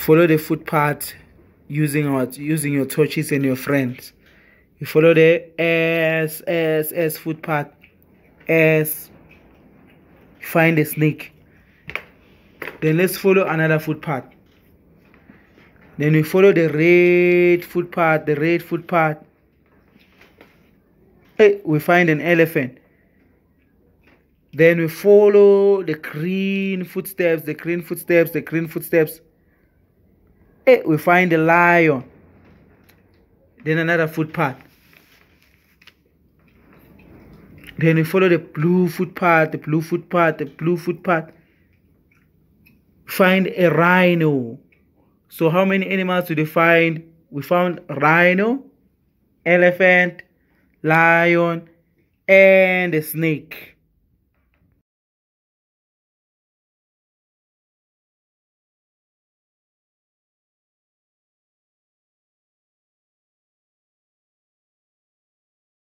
follow the footpath using what? Using your torches and your friends. You follow the S footpath. S. Find a snake. Then let's follow another footpath. Then we follow the red footpath. The red footpath. Hey, we find an elephant. Then we follow the green footsteps. The green footsteps. The green footsteps. Hey, we find a lion. Then another footpath. Then we follow the blue footpath, the blue footpath, the blue footpath. Find a rhino. So how many animals did we find? We found rhino, elephant, lion, and a snake.